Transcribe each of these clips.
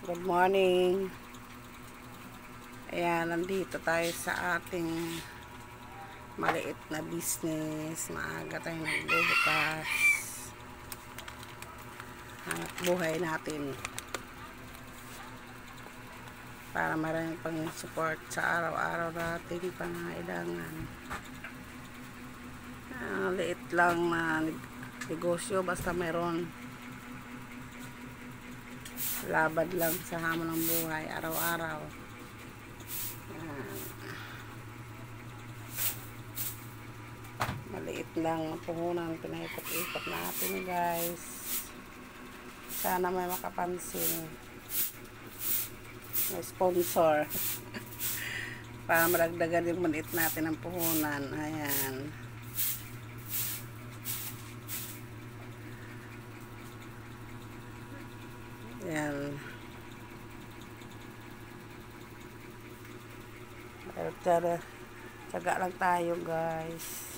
Good morning. Ayan, nandito tayo sa ating maliit na business. Maaga tayo nagbubukas. Hanap buhay natin. Para maraming pang support sa araw-araw nating pangailangan. Liit lang na negosyo basta meron. Labad lang sa hamon ng buhay araw-araw. Maliit lang ang puhunan, pinaikot-ikot natin guys. Sana may makapansin, may sponsor para maragdagan yung maliit natin ang puhunan. Ayan, ayan. Tsaga lang tayo guys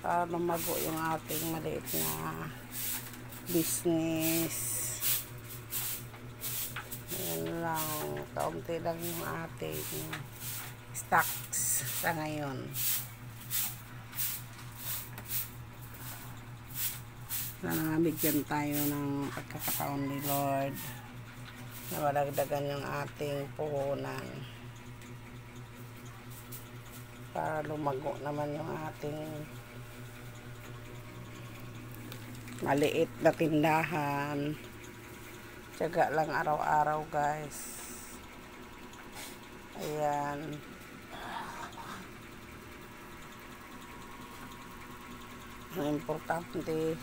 para lumago yung ating maliit na business. Ayan lang, kaunti lang yung ating stocks sa ngayon. Sana bigyan tayo ng pagkakataon ni Lord na malagdagan yung ating puhunan para lumago naman yung ating maliit na tindahan. Tiyaga lang araw-araw guys. Ayan, ang importante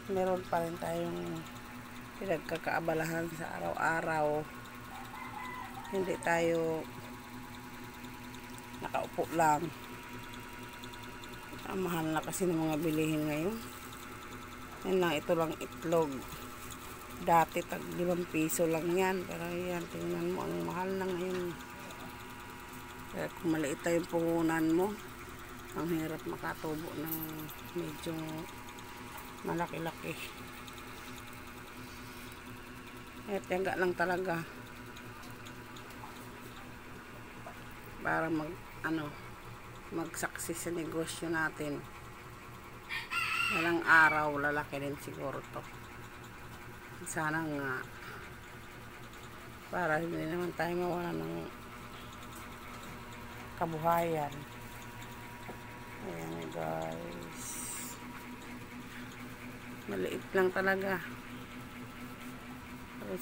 meron pa rin tayong pinagkakaabalahan sa araw-araw. Hindi tayo nakaupo lang. Ang mahal na kasi ng mga bilihin ngayon. Yan lang, ito lang itlog. Dati tag 5 piso lang yan. Pero yan, tingnan mo, ang mahal na ngayon. Kaya kung maliit yung puhunan mo, ang hirap makatubo ng medyo malaki-laki. Tiyaga lang talaga para mag-success sa negosyo natin. Walang araw, lalaki din siguro to. Sana nga para hindi naman tayo mawala ng kabuhayan. Ayan guys, maliit lang talaga.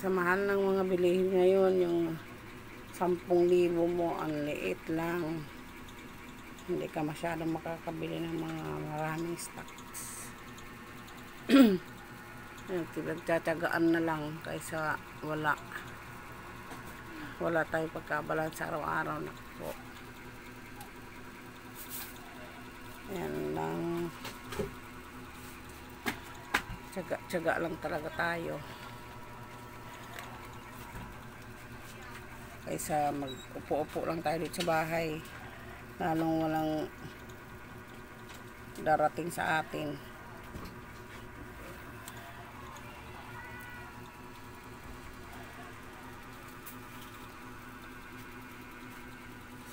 Sa mahal ng mga bilihin ngayon, yung 10,000 mo, ang liit lang. Hindi ka masyadong makakabili ng mga maraming stocks. Nagtsatsagaan na lang kaysa wala tayong pagkabalan sa araw-araw na po. Ayan lang, tsaga lang talaga tayo kaysa mag-upo-upo lang tayo dito sa bahay, lalong walang darating sa atin.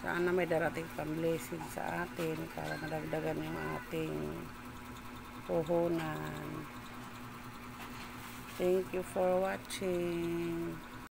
Sana may darating pang blessing sa atin para madagdagan yung ating puhunan. Thank you for watching.